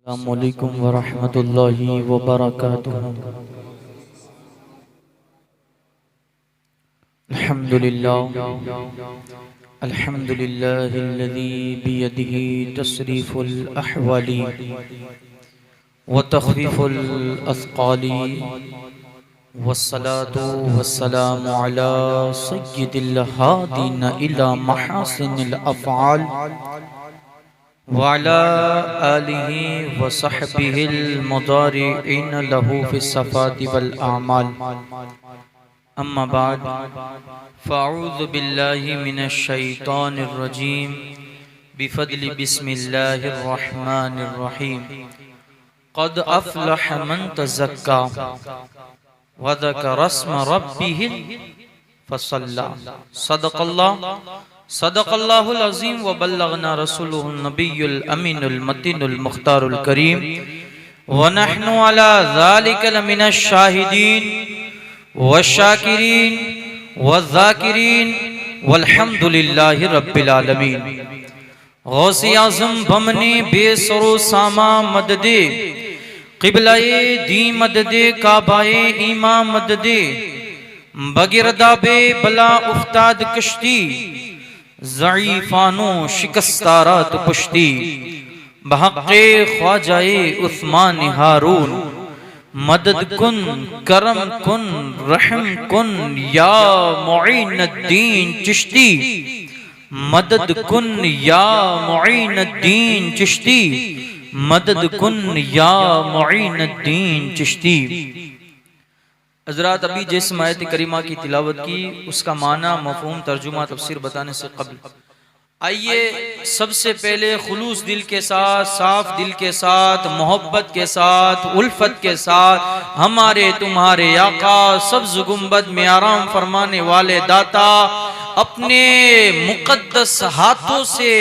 अस्सलामुअलैकुम वरहमतुल्लाहि वबरकातुहू। अल्हम्दुलिल्लाह अल्हम्दुलिल्लाहिल्लज़ी बियदिही तस्रीफुल अहवाली व तख़फ़ीफ़ुल अस्क़ाली वस्सलातु वस्सलामु अला सय्यिदिल हादीन इला महासिनिल अफ़आल वाला आलिही व सहबिहिल मुदारिईन लहू फिस्सफ़ाति वल आमाल। अम्मा बाद फ़अऊज़ु बिल्लाहि मिनश शैतानिर रजीम बिफ़द्लि बिस्मिल्लाहिर रहमानिर रहीम। क़द अफ़लह मन तज़क्का व ज़करा अस्म रब्बिहि फ़सल्ला। सदक़ल्लाहुल अज़ीम व बल्लगना रसूलुहुन नबियुल अमीनुल मतीनुल मुख्तारुल करीम व नहनु अला ज़ालिका लमिनश शाहिदीन व शाकिरीन व ज़ाकिरीन वल्हम्दुलिल्लाहि रब्बिल आलमीन। गौसे आज़म बमने बेसरो सामा मददे क़िबलाए दी मददे काबाए ईमा मददे बगिरदाबे बला उफ्ताद कश्ती ज़ईफ़ानो शिकस्तारात पुश्ती बहक़े ख्वाजाए उस्मान हारून मदद कुन करम कुन रहम कुन या मुईनुद्दीन चिश्ती मदद कुन या मुईनुद्दीन चिश्ती मदद कुन या मुईनुद्दीन चिश्ती। हज़रात अभी जिस आयत करीमा की तिलावत की उसका माना मफ़हूम तर्जुमा तफसीर बताने से कबल आइए सबसे पहले खुलूस दिल के साथ, साफ दिल के साथ, मोहब्बत के साथ, उल्फत के साथ हमारे तुम्हारे आका सब्ज़ गुंबद में आराम फरमाने वाले दाता अपने मुक़द्दस हाथों से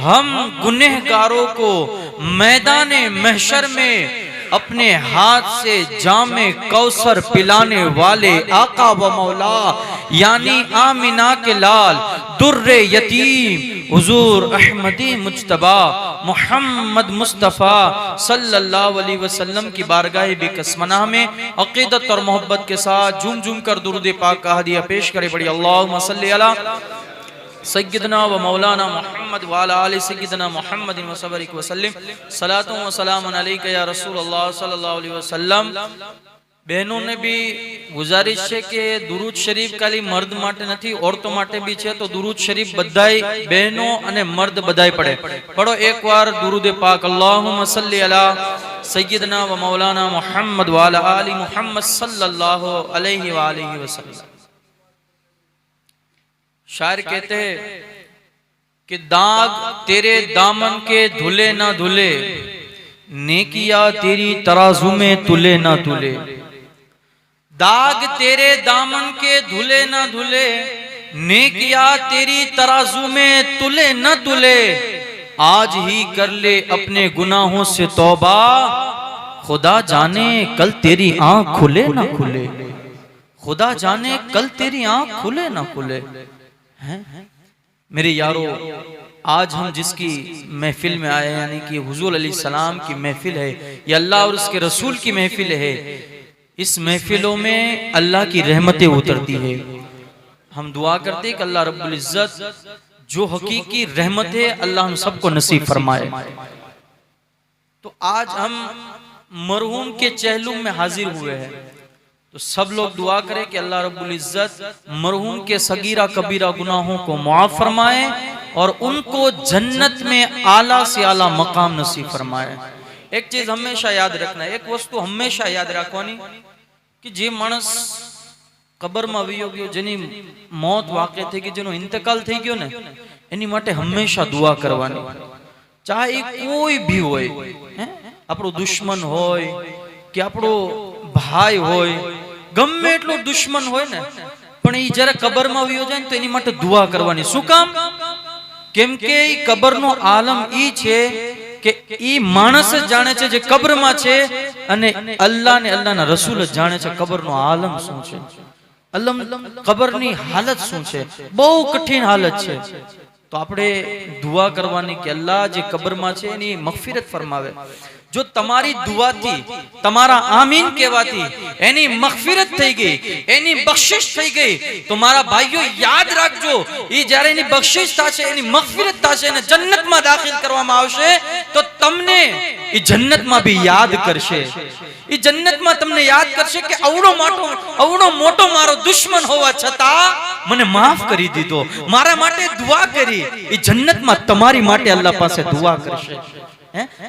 हम गुनहगारों को मैदाने महशर में अपने हाथ से जामे कौसर पिलाने वाले आका व मौला यानी आमिना के लाल दुर्रे यतीम हुजूर अहमदी मुज्तबा मोहम्मद मुस्तफ़ा सल्लल्लाहु अलैहि वसल्लम की बारगाह बेकसमना में अक़ीदत और मोहब्बत के साथ झूम झूम कर दुरूद पाक का हदिया पेश करे। बड़ी अल्लाहुम्मा सल्लि अला सय्यदना व मौलाना मोहम्मद व अला आलि सय्यदना मोहम्मद व सब्बिक व सल्लिम सलातु व सलामुन अलैका या रसूल अल्लाह सल्लल्लाहु अलैहि वसल्लम। बहनों ने भी गुजारिश है कि दुरूद शरीफ खाली मर्द माटे नहीं औरतों माटे भी है, तो दुरूद शरीफ बधाई बहनों अने मर्द बधाई पड़े। पढ़ो एक बार दुरूद पाक अल्लाहुम्मा सल्लि अला सय्यदना व मौलाना मोहम्मद व अला आलि मोहम्मद सल्लल्लाहु अलैहि व आलिहि वसल्लम। शायर कहते हैं कि दाग तेरे दामन के धुले ना धुले, नेकिया तेरी तराजू में तुले ना तुले। दाग तेरे दामन के धुले ना धुले, नेकिया तेरी तराजू में तुले ना तुले। आज ही कर ले अपने गुनाहों से तौबा, खुदा जाने कल तेरी आंख खुले ना खुले। खुदा जाने कल तेरी आंख खुले ना खुले। मेरे यारो, आज हम जिसकी महफिल में आए यानी कि हुजूर अलैहि सलाम की महफिल है, ये अल्लाह और उसके रसूल की महफिल है। इस महफिलों में अल्लाह की रहमतें उतरती है। हम दुआ करते हैं कि अल्लाह रब्बुल इज्जत जो हकीकी रहमत है अल्लाह हम सबको नसीब फरमाए। तो आज हम मरहूम के चहलुम में हाजिर हुए हैं, तो सब लोग दुआ करें कि अल्लाह रब्बुल इज्जत मरहूम के सगीरा कबीरा गुनाहों को मुआफ फरमाए और उनको जन्नत में आला से आला मकाम नसीब फरमाए। एक चीज हमेशा याद रखना, एक वस्तु हमेशा याद रखवानी कि जे मानस कबर में वयो गयो, जेनी मौत वाक़े थई गई, जेनो इंतकाल थई गयो ने, एनी माटे हमेशा दुआ करवानी। चाहे कोई भी होय, आपणो दुश्मन होय कि आपणो भाई होय, गમે એટલો દુશ્મન હોય ને, પણ ઈ જ્યારે કબરમાં વયો જાય ને તો એની માટે દુઆ કરવાની। શું કામ? કેમ કે ઈ કબરનો આલમ ઈ છે કે ઈ માણસ જ જાણે છે જે કબરમાં છે અને અલ્લાહ ને અલ્લાહના રસૂલ જ જાણે છે કબરનો આલમ શું છે, અલમ કબરની હાલત શું છે। બહુ કઠિન હાલત છે। તો આપણે દુઆ કરવાની કે અલ્લાહ જે કબરમાં છે એની મગફિરત ફરમાવે। જો તમારી દુઆથી, તમારા આમીન કહેવાથી એની મગફિરત થઈ ગઈ, એની બખ્શિશ થઈ ગઈ, તો મારા ભાઈઓ યાદ રાખજો, એ જ્યારે એની બખ્શિશ થશે, એની મગફિરત થશે અને જન્નતમાં દાખલ કરવામાં આવશે, તો તમને એ જન્નતમાં બી યાદ કરશે. એ જન્નતમાં તમને યાદ કરશે કે અવડો મોટો મારો દુશ્મન હોવા છતાં મને માફ કરી દીધો, મારા માટે દુઆ કરી. એ જન્નતમાં તમારી માટે અલ્લાહ પાસે દુઆ કરશે.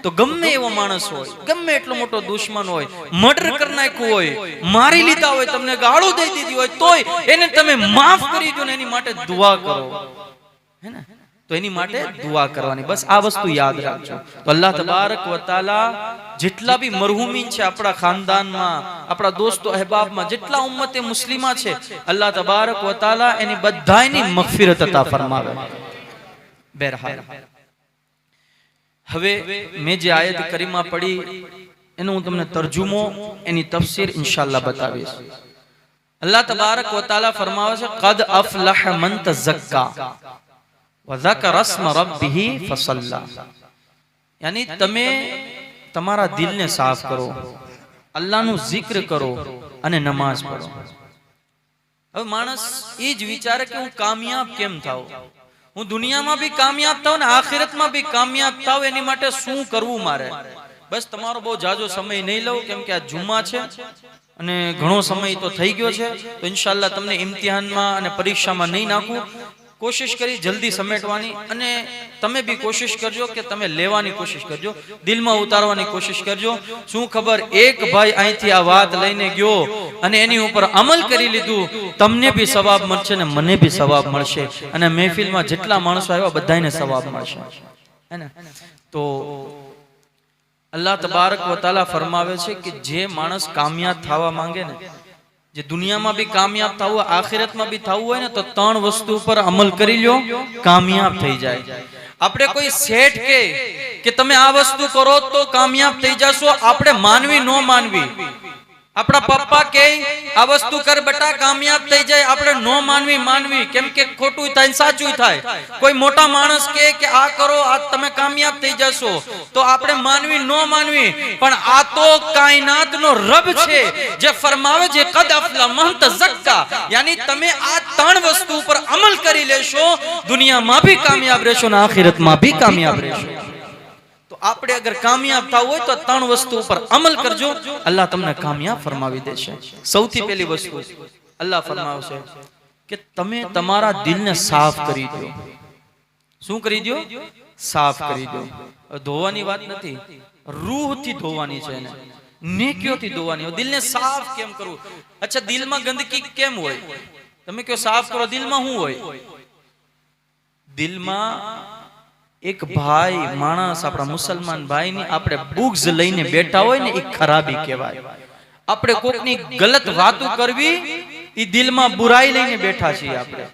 તો ગમે એવો માણસ હોય, ગમે એટલો મોટો દુશ્મન હોય, મર્ડર કરી નાખ્યું હોય, મારી લીધા હોય, તમને ગાળો દઈ દીધી હોય, તોય એને તમે માફ કરી દો ને એની માટે દુઆ કરો, હે ને? તો એની માટે દુઆ કરવાની. બસ આ વસ્તુ યાદ રાખજો. તો અલ્લાહ તબારક વ તઆલા જેટલા બી મરહુમીન છે આપણા ખાનદાનમાં, આપણા દોસ્તો અહેબાબમાં, જેટલા ઉમ્મતે મુસ્લિમા છે, અલ્લાહ તબારક વ તઆલા એની બધાયની મગફિરત અતા ફરમાવે. બહેરહાલ હવે મેં જે આયત કરીમા પડી એનો હું તમને તર્જુમો, એની તફસીર ઇન્શાઅલ્લાહ બતાવીશ. અલ્લાહ તબારક વ તઆલા ફરમાવે છે, કદ અફલહ મન તઝક્કા વ ઝકર સ્મ રબ્બિહી ફસલ્લા. યાની તમે તમારા દિલને સાફ કરો, અલ્લાહનું zikr કરો અને નમાઝ પઢો. હવે માણસ એ જ વિચારે કે હું કામયાબ કેમ થાઉં, હું દુનિયામાં બી કામયાબ થાઉં ને આખિરતમાં બી કામયાબ થાઉં, એની માટે શું કરવું મારે? બસ તમારો બહુ જાજો સમય નહીં લઉં, કેમ કે આ જુમ્મા છે અને ઘણો સમય તો થઈ ગયો છે. તો ઇન્શાઅલ્લાહ તમને ઇમ્તિહાનમાં અને પરીક્ષામાં નહીં નાખું. કોશિશ કરી જલ્દી સમેટવાની, અને તમે બી કોશિશ કરજો કે તમે લેવાની કોશિશ કરજો, દિલમાં ઉતારવાની કોશિશ કરજો. શું ખબર, એક ભાઈ અહીંથી આ વાત લઈને ગયો અને એની ઉપર અમલ કરી લીધું, તમને બી સવાબ મળશે ને મને બી સવાબ મળશે, અને મહેફિલમાં જેટલા માણસો આવ્યા બધાને સવાબ મળશે, હે ને? તો અલ્લાહ તબારક વ તઆલા ફરમાવે છે કે જે માણસ કામયાબ થવા માંગે ને, જે દુનિયામાં બી કામયાબ થવું, આખિરતમાં બી થવું હોય ને, તો ત્રણ વસ્તુ પર અમલ કરી લ્યો, કામયાબ થઈ જાય. આપણે કોઈ શેઠ કે તમે આ વસ્તુ કરો તો કામયાબ થઈ જશો, આપણે માનવી નો માનવી. આપણા પપ્પા કે આ વસ્તુ કર બેટા કામયાબ થઈ જાય, આપણે નો માનવી, કેમ કે ખોટું થાય સાચું થાય. કોઈ મોટા માણસ કે આ કરો આ તમે કામયાબ થઈ જશો, તો આપણે માનવી નો માનવી. પણ આ તો કાયનાતનો રબ છે જે ફરમાવે છે, કદ અફલા મન તઝક્કા. યાની તમે આ ત્રણ વસ્તુ ઉપર અમલ કરી લેશો, દુનિયામાં બી કામયાબ રહેશો ને આખિરતમાં બી કામયાબ રહેશો. તો આપણે અગર કામયાબ થવું હોય તો ત્રણ વસ્તુ ઉપર અમલ કરજો, અલ્લાહ તમને કામયાબ ફરમાવી દેશે. સૌથી પહેલી વસ્તુ અલ્લાહ ફરમાવશે કે તમે તમારા દિલને સાફ કરી દો. શું કરી દો? સાફ કરી દો. ધોવાની વાત નથી, રૂહથી ધોવાની છે, એને નેકીઓથી ધોવાની. દિલને સાફ કેમ કરવું? અચ્છા, દિલમાં ગંદકી કેમ હોય? તમે કહો સાફ કરો, દિલમાં શું હોય? દિલમાં એક ભાઈ માણસ, આપણા મુસલમાન ભાઈની આપણે બુગ્ઝ લઈને બેઠા હોય ને, એ ખરાબી કહેવાય. આપણે કોકની ગલત વાતો કરવી, એ દિલમાં બુરાઈ લઈને બેઠા છીએ આપણે.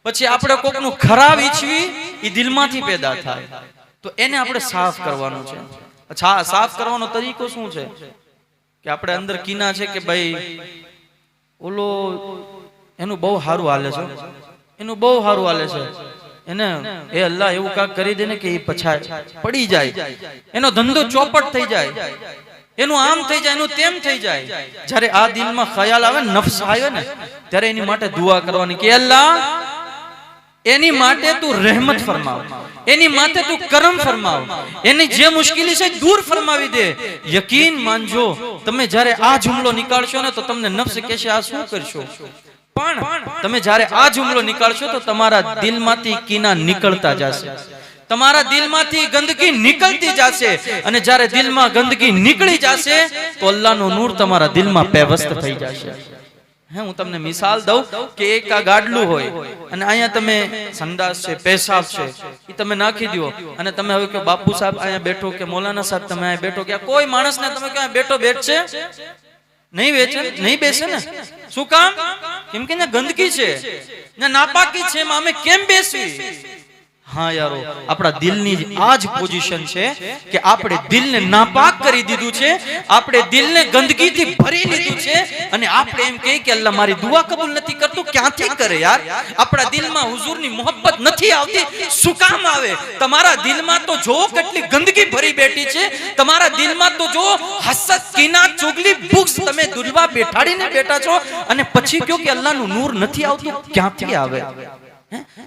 પછી આપણે કોકનું ખરાબ ઈચ્છવી, એ દિલમાંથી પેદા થાય. તો એને આપણે સાફ કરવાનું છે. અચ્છા, સાફ કરવાનો તરીકો શું છે? કે આપણે અંદર કીના છે કે ભાઈ ઓલો એનું બહુ સારું હાલે છે, એનું બહુ સારું હાલે છે, એને એ અલ્લાહ એવું કાક કરી દે ને કે એ પછાય પડી જાય, એનો ધંધો ચોપટ થઈ જાય, એનું આમ થઈ જાય, એનું તેમ થઈ જાય. જ્યારે આ દિલમાં ખ્યાલ આવે, નફ્સ આવે ને, ત્યારે એની માટે દુઆ કરવાની કે અલ્લાહ એની માટે તું રહેમત ફરમાવ, એની માટે તું કરમ ફરમાવ, એની જે મુશ્કેલી છે દૂર ફરમાવી દે. યકીન માનજો, તમે જ્યારે આ જુમલો નીકાળશો ને, તો તમને નફ્સ કહેશે આ શું કરશો, પણ તમે જ્યારે આ જુમલો નીકાળશો તો તમારા દિલમાંથી કીના નીકળતા જશે, તમારા દિલમાંથી ગંદકી નીકળતી જશે. અને જ્યારે દિલમાં ગંદકી નીકળી જશે તો અલ્લાહનો નૂર તમારા દિલમાં પેવસ્ત થઈ જશે. હું તમને મિસાલ દઉં કે એક આ ગાડલું હોય અને અહીંયા તમે સંડાસ છે, પેશાબ છે, એ તમે નાખી દો, અને તમે હવે કે બાપુ સાહેબ અહીંયા બેઠો, કે મૌલાના સાહેબ તમે અહીંયા બેઠો, કે કોઈ માણસને તમે કે બેઠો બેઠશે નહીં બેસે ને. શું કામ? કેમ કે ગંદકી છે, નાપાકી છે, અમે કેમ બેસવી? हाँ यारो अपना दिल नी आज पोजीशन छे कि आपणे दिल ने नापाक करी दीधुं छे, आपणे दिल ने गंदगी थी भरी लीधुं छे अने आपणे एम कही कि अल्लाह मारी दुआ कबूल नथी करतो। क्यांथी करे यार? अपना दिल में हुजूर नी मोहब्बत नथी आवती, शुं काम आवे? तमारा दिल में तो जो કેટલી गंदगी भरी बैठी छे, तमारा दिल में तो जो हसद कीना चुगली बुक्स तमे दुलवा बेठाडीने बैठा छो अने पछी क्यों कि अल्लाह नु नूर नथी आवतुं? क्यांथी आवे?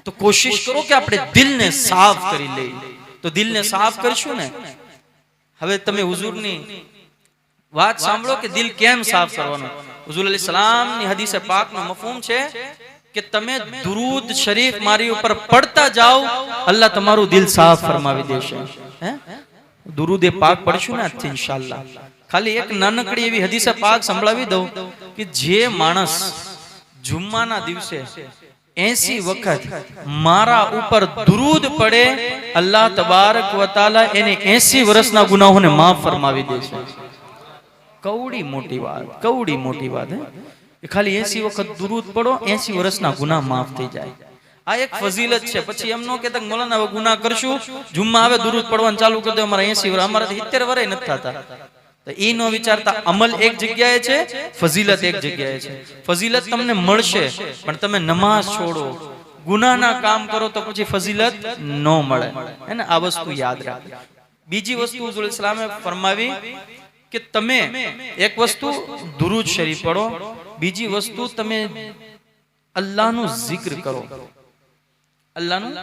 तो कोशिश करो कि अपने दिल ने साफ करी ले। तो दिल ने साफ करशुं ने हवे तमे हुजूरनी વાત સાંભળો કે દિલ કેમ સાફ કરવાનો। હુઝુર અલૈહિ સલામ ની હદીસ પાક નો મફહૂમ છે કે તમે દુરૂદ શરીફ મારી ઉપર પડતા જાઓ, અલ્લાહ તમારું દિલ સાફ ફરમાવી દેશે। હે દુરૂદ પાક પડશું ને આજથી ઇન્શાઅલ્લાહ। ખાલી એક નાનકડી એવી હદીસ પાક સંભળાવી દઉં કે જે માણસ જુમ્માના દિવસે 80 વખત મારા ઉપર દુરૂદ પડે, અલ્લાહ તબારક વ તઆલા એને 80 વર્ષના ગુનાહોને માફ ફરમાવી દેશે। કવડી મોટી વાત હે। ખાલી 80 વખત દુરૂદ પડો, 80 વર્ષના ગુનાહ માફ થઈ જાય। આ એક ફઝીલત છે। પછી એમ નો કહેતા મૌલાના હવે ગુનાહ કરશું, જુમ્મા આવે દુરૂદ પડવાનું ચાલુ કરી દો, અમારા 80 વર્ષ, અમારા 70 વર્ષ નથી થતા। તો ઈ નો વિચારતા અમલ એક જગ્યાએ છે, ફઝીલત એક જગ્યાએ છે। ફઝીલત તમને મળશે પણ તમે નમાઝ છોડો, ગુનાહના કામ કરો તો પછી ફઝીલત નો મળે, હે ને? આ વસ્તુ યાદ રાખો। બીજી વસ્તુ હુઝુર ઇસ્લામે ફરમાવી કે તમે એક વસ્તુ દુરૂદ શરીફ પઢો, બીજી વસ્તુ તમે અલ્લાહનું zikr કરો, અલ્લાહનું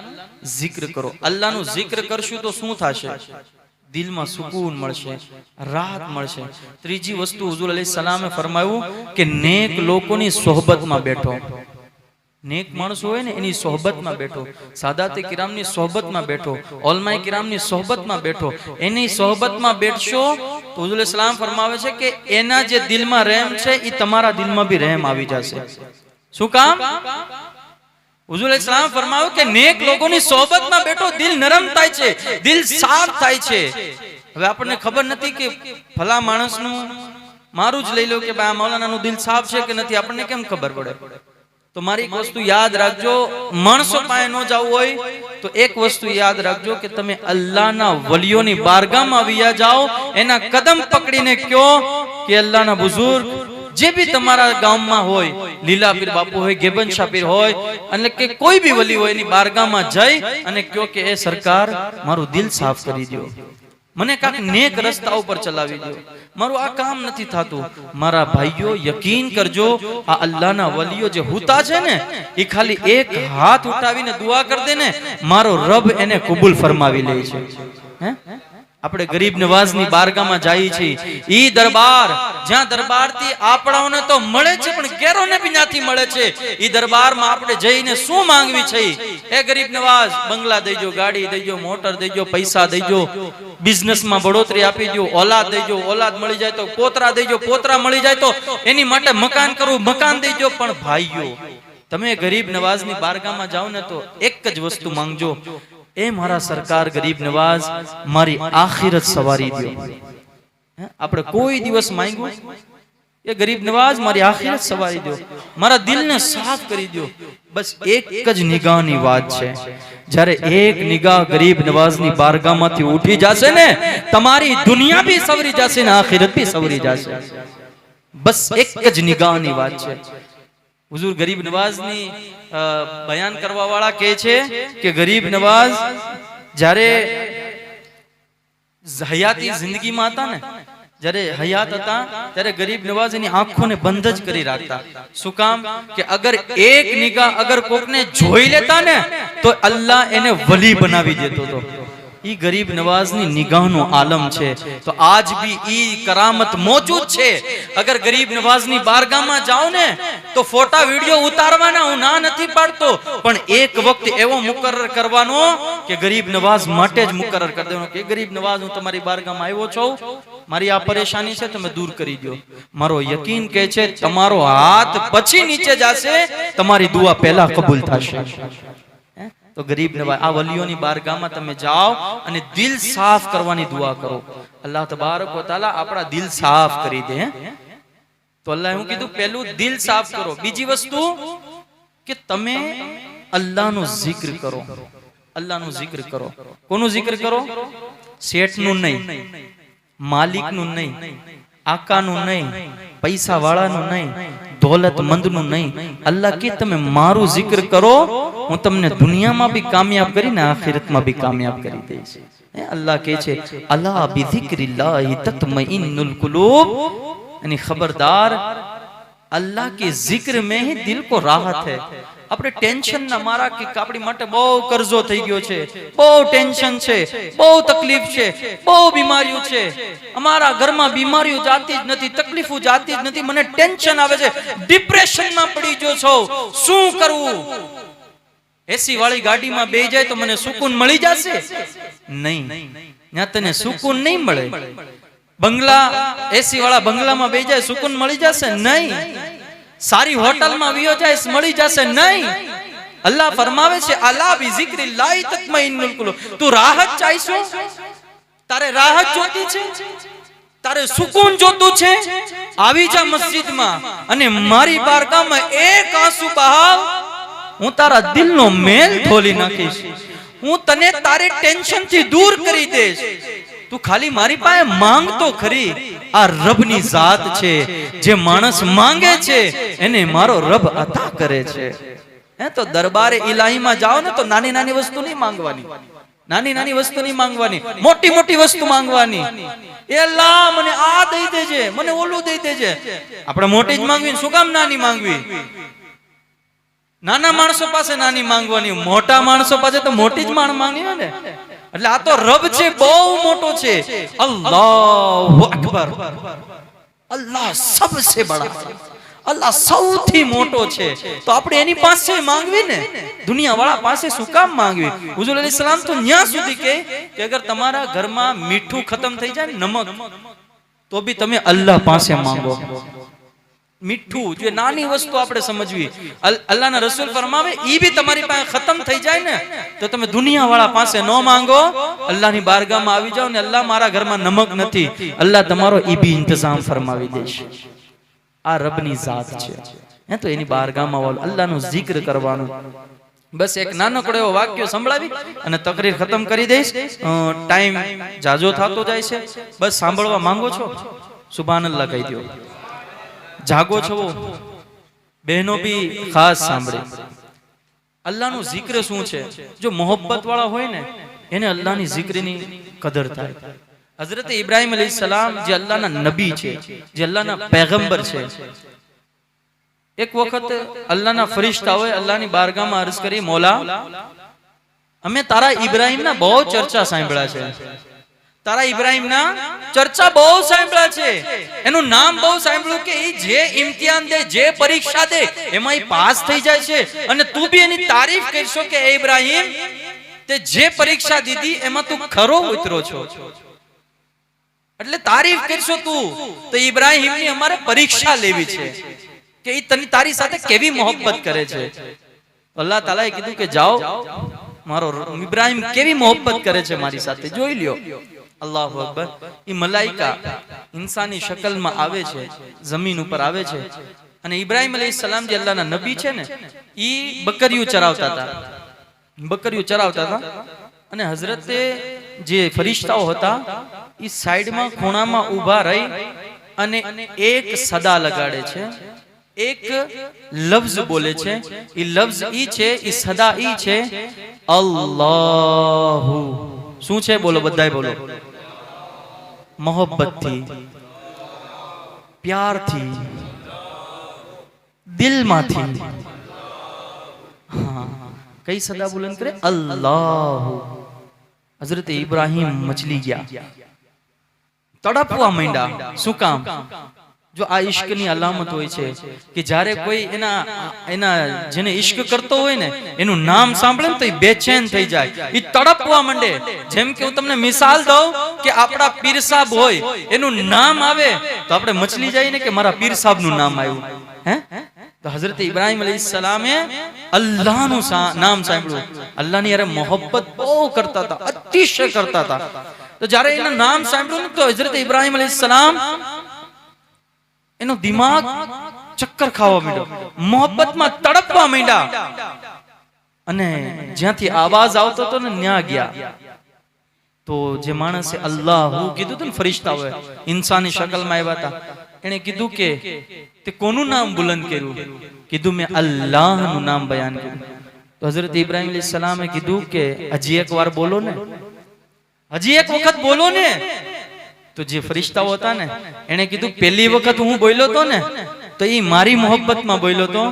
zikr કરો। અલ્લાહનું zikr કરશું તો શું થશે? દિલ માં સુકૂન મળશે, રાહત મળશે। ત્રીજી વસ્તુ હુઝુર અલૈહિ સલામે ફરમાવ્યું કે નેક લોકોની સોહબતમાં બેઠો, નેક માણસો હોય ને એની સોહબતમાં બેઠો, સાદાતે કિરામની સોહબતમાં બેઠો, ઓલમાએ કિરામની સોહબતમાં બેઠો, એની સોહબતમાં બેઠશો તો હુઝુર અલૈહિ સલામ ફરમાવે છે કે એના જે દિલમાં રહેમ છે એ તમારા દિલમાં બી રહેમ આવી જશે। શું કામ? હુઝુર અલૈહિ સલામ ફરમાવ્યું કે નેક લોકોની સોહબતમાં બેઠો, દિલ નરમ થાય છે, દિલ સાફ થાય છે। હવે આપણને ખબર નથી કે ભલા માણસનું મારું જ લઈ લો કે ભાઈ આ મૌલાનાનું દિલ સાફ છે કે નથી, આપણને કેમ ખબર પડે? તો મારી એક વસ્તુ યાદ રાખજો, માણસો પાસે ન જવું હોય તો એક વસ્તુ યાદ રાખજો કે તમે અલ્લાહના વલીઓની બારગાહમાં વિયા જાઓ, એના કદમ પકડીને કહો કે અલ્લાહના બુઝુર્ગ જે બી તમારા ગામમાં હોય, લીલા પીર બાપુ હોય, ગેબન શાહ પીર હોય, અને કે કોઈ બી વલી હોય એની બારગાહમાં જઈ અને કહો કે એ સરકાર મારું દિલ સાફ કરી દો, મને કાક નેક રસ્તા ઉપર ચલાવી દો, મારું આ કામ નથી થાતું। મારા ભાઈઓ યકીન કરજો આ અલ્લાહના વલીઓ જે હુતા છે ને એ ખાલી એક હાથ ઉઠાવીને દુઆ કરી દે ને મારો રબ એને કબૂલ ફરમાવી લે છે। હે આપણે ગરીબ નવાઝની બારગાહમાં જઈએ છીએ, ઈ દરબાર જ્યાં દરબારથી આપણાઓને તો મળે છે પણ ગેરોને બી નથી મળે છે। ઈ દરબારમાં આપણે જઈને શું માંગવી છે? એ ગરીબ નવાઝ બંગલા દેજો, ગાડી દેજો, મોટર દેજો, પૈસા દેજો, બિઝનેસમાં બઢોતરી આપી દો, ઓલાદ દેજો, ઓલાદ મળી જાય તો પોતરા દેજો, પોતરા મળી જાય તો એની માટે મકાન કરવું, મકાન દેજો। પણ ભાઈઓ તમે ગરીબ નવાઝની બારગાહમાં જાઓ ને તો એક જ વસ્તુ માંગજો, એ મારા સરકાર ગરીબ નવાઝ મારી આખિરત સવારી દો। આપણે કોઈ દિવસ માંગ્યું એ ગરીબ નવાઝ મારી આખિરત સવારી દો, મારા દિલને સાફ કરી દો। બસ એક જ નિગાહની વાત છે, જ્યારે એક નિગાહ ગરીબ નવાઝની બારગાહમાંથી ઉઠી જશે ને તમારી દુનિયા બી સવરી જશે ને આખિરત બી સવરી જશે। બસ એક જ નિગાહની વાત છે। હુઝુર ગરીબ નવાઝની બયાન કરવા વાળા કહે છે કે ગરીબ નવાઝ જ્યારે હયાતી જિંદગીમાં હતા ને, જ્યારે હયાત હતા ત્યારે ગરીબ નવાઝ એની આંખોને બંધ જ કરી રાખતા। શું કામ? કે અગર એક નિગાહ અગર કોકને જોઈ લેતા ને તો અલ્લાહ એને વલી બનાવી દેતો હતો। ઈ ગરીબ નવાઝની નિગાહનું આલમ છે। તો આજ ભી ઈ કરામત મોજૂદ છે। અગર ગરીબ નવાઝની બારગાહમાં જાઓ ને તો ફોટા વિડિયો ઉતારવાના હું ના નથી પાડતો, પણ એક વખત એવો મુકરર કરવાનો કે ગરીબ નવાઝ માટે જ મુકરર કરી દેવાનો કે ગરીબ નવાઝ હું તમારી બારગાહમાં આવ્યો છું, મારી આ પરેશાની છે તમે દૂર કરી દો। મારો યકીન કહે છે તમારો હાથ પછી નીચે જશે, તમારી દુઆ પહેલા કબૂલ થશે। તો ગરીબ નવાઝ આ વલીઓની બારગાહમાં તમે જાઓ અને દિલ સાફ કરવાની દુઆ કરો, અલ્લાહ તબારક વ તઆલા આપણા દિલ સાફ કરી દે। તો અલ્લાહ હું કીધું પહેલું દિલ સાફ કરો, બીજી વસ્તુ કે તમે અલ્લાહનું zikr કરો। અલ્લાહનું જિક્ર કરો. કોનું જિક્ર કરો? શેઠનું નહીં, માલિકનું નહીં, આકાનું નહીં, પૈસા વાળાનું નહીં, દોલતમંદનું નહીં. અલ્લાહ કે તમે મારું જિક્ર કરો, હું તમને દુનિયામાં બી કામયાબ કરીને આખિરતમાં બી કામયાબ કરી દઈશ. અલ્લાહ કહે છે અલા બિઝિક્રિલ્લાહિ તત્મઇન્નુલ કુલૂબ, અને ખબરદાર अल्लाह के जिक्र में ही दिल को राहत है. આપણે ટેન્શન ના મારા કે આપણી માટે બહુ કરજો થઈ ગયો છે, બહુ ટેન્શન છે, બહુ તકલીફ છે, બહુ બીમારીઓ છે, અમારા ઘરમાં બીમારીઓ જાતી જ નથી, તકલીફો જાતી જ નથી, મને ટેન્શન આવે છે, ડિપ્રેશનમાં પડી ગયો છો, શું કરવું? એસી વાળી ગાડીમાં બેહી જાય તો મને સુકૂન મળી જશે? નહીં, ત્યાં તને સુકૂન નહીં મળે. બંગલા એસી વાળા બંગલામાં બેહી જાય સુકૂન મળી જશે? નહીં. સારી હોટલમાં વિયો જાય મળી જશે? નહીં. અલ્લાહ ફરમાવે છે અલા બિઝિક્રિલ્લાહિ તત્મઇન્નુલ કુલૂબ. તું રાહત ચાહીશો? તારે રાહત જોતી છે? તારે સુકૂન જોતું છે? આવી જા મસ્જિદમાં અને મારી બારગાહમાં એક આંસુ બહાવ, હું તારા દિલનો મેલ ખોલી નાખીશ, હું તને તારી ટેન્શન થી દૂર કરી દઈશ. તું ખાલી મારી પાસે માંગ તો ખરી. આ રબની ઝાત છે, જે માણસ માંગે છે એને મારો રબ અતા કરે છે. હે તો દરબારે ઇલાહીમાં જાઓ ને તો નાની નાની વસ્તુ નહીં માંગવાની, નાની નાની વસ્તુ નહીં માંગવાની, મોટી મોટી વસ્તુ માંગવાની. એ અલ્લાહ મને આ દઈ દેજે, મને ઓલું દઈ દેજે. આપણે મોટી જ માંગવી, શું કામ નાની માંગવી? નાના માણસો પાસે નાની માંગવાની, મોટા માણસો પાસે તો મોટી જ માંગવી ને. એટલે આ તો રબ છે, બહુ મોટો છે. અલ્લાહુ અકબર. અલ્લાહ સબસે બડા, અલ્લાહ સૌથી મોટો છે. તો આપણે એની પાસે માંગવી ને, દુનિયા વાળા પાસે શું કામ માંગવી? હુઝુર અલૈહિસ સલામ તો ન્યા સુધી કે અગર તમારા ઘરમાં મીઠું ખતમ થઈ જાય, નમક, તો બી તમે અલ્લાહ પાસે માંગો. મીઠું, જે નાની વસ્તુ આપણે સમજવી, અલ્લાહના રસૂલ ફરમાવે ઈ બી તમારી પાસે ખતમ થઈ જાય ને તો તમે દુનિયા વાળા પાસે ન માંગો, અલ્લાહની બારગાહમાં આવી જાઓ ને અલ્લાહ મારા ઘરમાં નમક નથી, અલ્લાહ તમારો ઈ બી ઇંતજામ ફરમાવી દેશે. આ રબની ઝાત છે. હે તો એની બારગાહમાં વાળો અલ્લાહનું જિક્ર કરવાનું. બસ એક નાનકડો એવો વાક્ય સંભળાવી અને તકરીર ખતમ કરી દઈશ. ટાઈમ જાજો થતો જાય છે. બસ સાંભળવા માંગો છો? સુબહાનલ્લાહ કહી દો. જાગો છો બહેનો બી ખાસ સાંભળે. અલ્લાહનું જિક્ર શું છે? જો મોહબ્બત વાળા હોય ને એને અલ્લાહની જિક્રની કદર થાય. હઝરત ઇબ્રાહિમ અલૈહિસ્સલામ જે અલ્લાહના નબી છે, જે અલ્લાહના પૈગંબર છે, એક વખત અલ્લાહના ફરિશ્તાઓએ અલ્લાહની બારગાહમાં અરજ કરી, મોલા અમે તારા ઇબ્રાહિમના બહુ ચર્ચા સાંભળ્યા છે, તારા ઇબ્રાહિમના ચર્ચા બહુ સાંભળ્યા છે, એનું નામ બહુ સાંભળ્યું કે એ જે ઇમ્તિહાન દે, જે પરીક્ષા દે એમાં એ પાસ થઈ જાય છે, અને તું બી એની તારીફ કરશો કે એ ઇબ્રાહિમ તે જે પરીક્ષા દીધી એમાં તું ખરો ઉતરો છો, એટલે તારીફ કરશો તું તો ઇબ્રાહિમની અમારે પરીક્ષા લેવી છે કે એ તને તારી સાથે કેવી મોહબ્બત કરે છે. અલ્લાહ તાલાએ કીધું કે જાઓ, મારો ઇબ્રાહિમ કેવી મોહબ્બત કરે છે મારી સાથે, જોઈ લ્યો. અલ્લાહુ અકબર. એ મલાઈકા ઇન્સાની શકલમાં આવે છે, જમીન ઉપર આવે છે, અને ઇબ્રાહિમ અલૈહિસ્સલામ જે અલ્લાહના નબી છે ને એ બકરીઓ ચરાવતા હતા, અને હઝરતે જે ફરિશ્તાઓ હતા એ સાઈડમાં ખૂણામાં ઊભા રહી અને એક સદા લગાડે છે, એક લફ્ઝ બોલે છે. એ લફ્ઝ ઈ છે, એ સદા ઈ છે, અલ્લાહુ. શું છે? બોલો, બધાય બોલો. મોહબ્બતથી, પ્યારથી, દિલમાંથી. હા, કઈ સદા બુલંદ કરે? અલ્લાહુ. હઝરત ઇબ્રાહિમ મચલી ગયા, તડપવા માંડ્યા. શું કામ? જો આ ઇશ્કની અલામત હોય છે કે જ્યારે કોઈ એના જેને ઇશ્ક કરતો હોય ને એનું નામ સાંભળે ને તો એ બેચેન થઈ જાય, એ તડપવા માંડે. જેમ કે હું તમને મિસાલ દઉં કે આપણા પીર સાહેબ હોય, એનું નામ આવે તો આપણે મચલી જઈએ ને કે મારા પીર સાહેબનું નામ આવ્યું. હે તો હઝરત ઇબ્રાહિમ અલૈહિસ્સલામે અલ્લાહનું નામ સાંભળ્યું, અલ્લાહની યાર મોહબ્બત બહુ કરતા હતા, અતિશય કરતા હતા. તો જ્યારે એનું નામ સાંભળ્યું ને તો હઝરત ઇબ્રાહિમ અલૈહિસ્સલામ એનો દિમાગ ચક્કર ખાવા માંડ્યો, મોહબ્બતમાં તડપવા માંડ્યા. અને જ્યાંથી આવાજ આવતો હતો ને ત્યાં ગયા. તો જે માણસે અલ્લાહુ કીધું હતું ને, ફરિશ્તાઓએ ઇન્સાની શકલમાં આવ્યા હતા, એને કીધું કે તે કોનું નામ બુલંદ કર્યું? કીધું મેં અલ્લાહનું નામ બયાન કર્યું. તો હઝરત ઇબ્રાહીમ અલૈહિસ્સલામે કીધું કે હજી એક વાર બોલો ને, હજી એક વખત બોલો ને. તો જે ફરિશ્તાઓ હતા ને એને કીધું પહેલી વખત હું બોલ્યો તો ને તો એ મારી મોહબ્બતમાં બોલ્યો તો,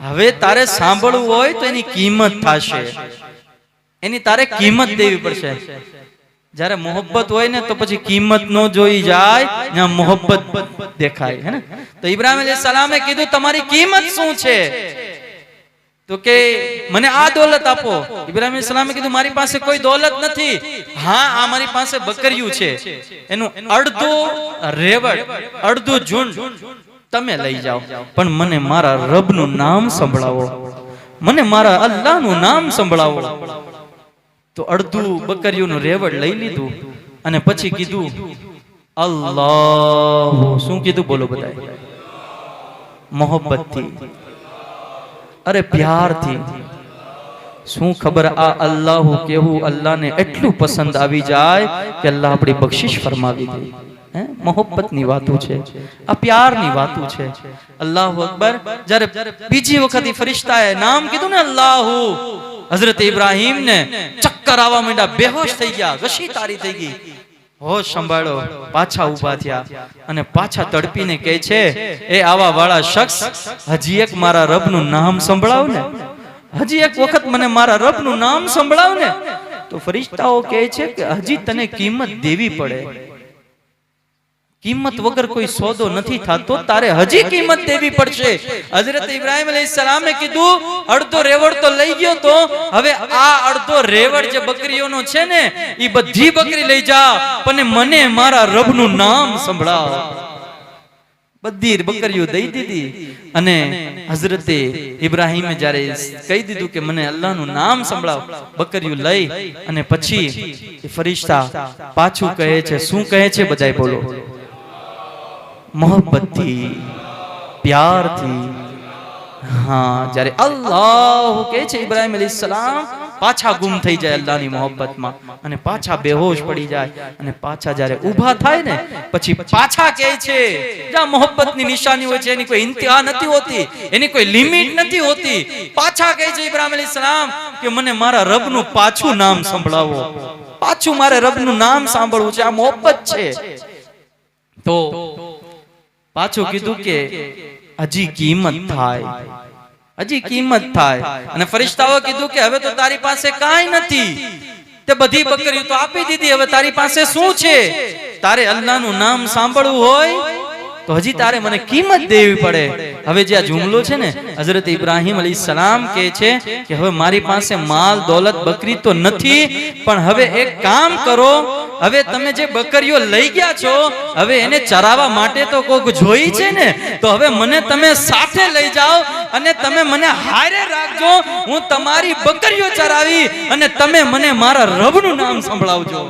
હવે તારે સાંભળવું હોય તો એની કિંમત થશે, એની તારે કિંમત દેવી પડશે. જ્યારે મોહબ્બત હોય ને તો પછી કિંમત નો જોઈ જાય, ત્યાં મોહબ્બત દેખાય, હે ને? તો ઇબ્રાહીમ અલૈહિસ્સલામે કીધું તમારી કિંમત શું છે? તો કે મને આ દોલત આપો. ઇબ્રાહીમ અલૈહિસ્સલામે કીધું મારી પાસે કોઈ દોલત નથી, હા આ મારી પાસે બકરીયું છે, એનું અડધું રેવડ અડધું ઝુંડ તમે લઈ જાઓ, પણ મને મારા રબનું નામ સંભળાવો, મને મારા અલ્લાહનું નામ સંભળાવો. તો અડધું બકરીઓનું રેવડ લઈ લીધું અને પછી કીધું અલ્લાહ. શું કીધું બોલો બધાય? મોહબ્બતથી, અરે પ્યારથી. શું ખબર આ અલ્લાહ કેવું અલ્લાહને એટલું પસંદ આવી જાય કે અલ્લાહ આપણી બક્ષિશ ફરમાવી દે. મોહબ્બતની વાતો છે, આ પ્યારની વાતો છે. અલ્લાહુ અકબર. જ્યારે બીજી વખત ફરિશ્તાએ નામ કીધું ને અલ્લાહુ, હઝરત ઇબ્રાહીમ ને ચક્કર આવવા માંડ્યા, બેહોશ થઈ ગયા, ગશી તારી થઈ ગઈ. હોશ સંભાળો, પાછા ઉભા થયા અને પાછા તડપીને કહે છે એ આવા વાળા શખ્સ, હજી એક મારા રબનું નામ સંભળાવ ને, હજી એક વખત મને મારા રબનું નામ સંભળાવ ને. તો ફરિશ્તાઓ કહે છે કે હજી તને કિંમત દેવી પડે, કિંમત વગર કોઈ સોદો નથી થતો, તારે હજી કિંમત દેવી પડશે. હઝરત ઇબ્રાહીમ અલૈહિસ્સલામે કીધું અડધો રેવડ તો લઈ ગયો તો, હવે આ અડધો રેવડ જે બકરીઓનો છે ને એ બધી બકરી લઈ જા, પણ મને મારા રબનું નામ સંભળાવ. બધી બકરીઓ દઈ દીધી અને હઝરતે ઇબ્રાહીમે જ્યારે કહી દીધું કે મને અલ્લાહનું નામ સંભળાવ, બકરીઓ લઈ અને પછી ફરિશ્તા પાછું કહે છે. શું કહે છે બધાય બોલો? મોહબ્બતથી, પ્યારથી. હા, જ્યારે અલ્લાહ કહે છે ઇબ્રાહીમ અલૈહિસ્સલામ પાછા ગુમ થઈ જાય અલ્લાહની મોહબ્બતમાં અને પાછા બેહોશ પડી જાય અને પાછા જ્યારે ઊભા થાય ને પછી પાછા કહે છે. જ્યાં મોહબ્બતની નિશાની હોય છે એની કોઈ ઇંતહા નથી હોતી, એની કોઈ લિમિટ નથી હોતી. પાછા કહે છે ઇબ્રાહીમ અલૈહિસ્સલામ કે મને મારા રબનું પાછું નામ સંભળાવો, પાછું મારે રબનું નામ સાંભળવું છે, આ મોહબ્બત છે. તો પાછું કીધું કે હજી કિંમત થાય, હજી કિંમત થાય. અને ફરિશ્તાઓ કીધું કે હવે તો તારી પાસે કાંઈ નથી, તે બધી બકરીઓ તો આપી દીધી, હવે તારી પાસે શું છે? તારે અલ્લાહનું નામ સાંભળવું હોય તો હજી તારે મને કિંમત દેવી પડે. હવે જે આ જુમલો છે ને, હઝરત ઇબ્રાહીમ અલૈહિસ્સલામ કહે છે કે હવે મારી પાસે માલ દોલત બકરી તો નથી, પણ હવે એક કામ કરો, હવે તમે જે બકરીઓ લઈ ગયા છો હવે એને ચરાવવા માટે તો કોક જોઈ છે ને, તો હવે મને તમે સાથે લઈ જાઓ અને તમે મને હારે રાખજો, હું તમારી બકરીઓ ચરાવી અને તમે મને મારા રબનું નામ સંભળાવજો,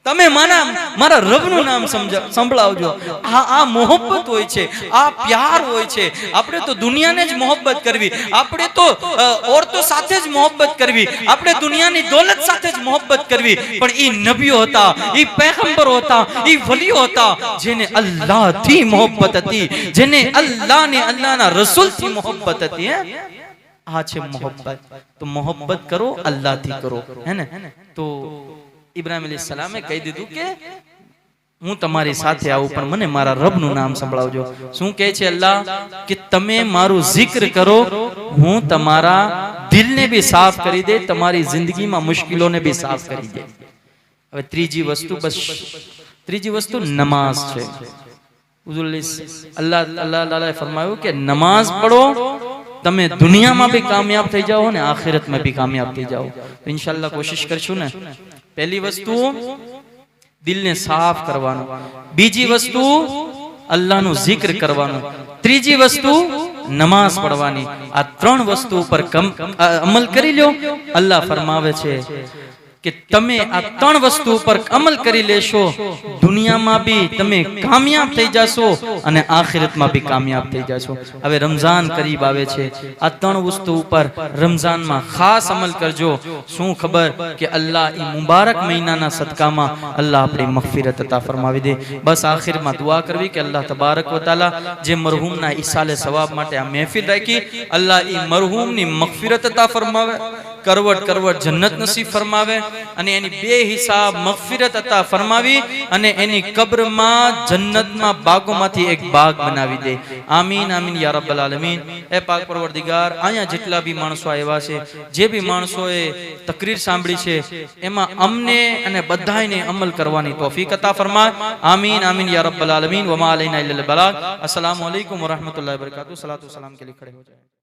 તમે મારા રબનું નામ સંભળાવજો. આ મોહબ્બત હોય છે, આ પ્યાર હોય છે. આપણે તો દુનિયાને જ મોહબ્બત કરવી, આપણે તો ઓરતો સાથે જ મોહબ્બત કરવી, આપણે દુનિયાની દોલત સાથે જ મોહબ્બત કરવી, પણ ઈ નબીઓ હતા, ઈ પૈગંબરો હતા, ઈ વલીઓ હતા જેને અલ્લાહથી મોહબ્બત હતી, જેને અલ્લાહને અલ્લાહના રસૂલથી મોહબ્બત હતી. આ છે મોહબ્બત. તો મોહબ્બત કરો, અલ્લાહથી કરો, હે ને? તો ઇબ્રાહીમ અલૈહિસ્સલામે કહી દીધું કે હું તમારી સાથે આવું, પણ મને મારા રબનું નામ સંભળાવજો. શું કહે છે અલ્લાહ? કે તમે મારું zikr કરો, હું તમારા દિલને બી સાફ કરી દે, તમારી જિંદગીમાં મુશ્કેલોને બી સાફ કરી દે. હવે ત્રીજી વસ્તુ નમાઝ છે. અલ્લાહ ફરમાયું કે નમાઝ પઢો, તમે દુનિયામાં બી કામયાબ થઈ જાઓ ને આખિરતમાં બી કામયાબ થઈ જાઓ. તો ઇન્શાઅલ્લાહ કોશિશ કરશું ને. પહેલી વસ્તુ દિલને સાફ કરવાનું, બીજી વસ્તુ અલ્લાહનું zikr કરવાનું, ત્રીજી વસ્તુ નમાઝ પઢવાની. આ ત્રણ વસ્તુ ઉપર અમલ કરી લ્યો. અલ્લાહ ફરમાવે છે કે તમે આ ત્રણ વસ્તુ ઉપર અમલ કરી લેશો, દુનિયામાં બી તમે કામયાબ થઈ જશો અને આખિરતમાં બી કામયાબ થઈ જશો. હવે રમઝાન કરીબ આવે છે, આ ત્રણ વસ્તુ ઉપર રમઝાનમાં ખાસ અમલ કરજો. શું ખબર કે અલ્લાહ એ મુબારક મહિનાના સદકામાં અલ્લાહ આપણી મગફિરત અતા ફરમાવી દે. બસ આખિરમાં દુઆ કરવી કે અલ્લાહ તબારક વ તઆલા જે મરહૂમના ઈસાલે સવાબ માટે આ મહેફિલ રાખી, અલ્લાહ એ મરહૂમની મગફિરત અતા ફરમાવે, કરવટ કરવટ જન્નત નસીબ ફરમાવે અને એની બે હિસાબ મગફિરત અતા ફરમાવી અને એની કબ્રમાં જન્નતમાં બાગોમાંથી એક બાગ બનાવી દે. આમીન આમીન યા રબ્બલ આલમીન. એ પાક પરવરદિગાર, અહીંયા જેટલા બી માણસો આવ્યા છે, જે બી માણસોએ તકરીર સાંભળી છે, એમાં અમને અને બધાયને અમલ કરવાની તૌફીક અતા ફરમાય. આમીન આમીન યા રબ્બલ આલમીન. વમા અલૈના ઇલ્લલ બલાગ. अस्सलामु अलैकुम व रहमतुल्लाहि व बरकातहू. सलातु सलाम के लिए खड़े हो जाए.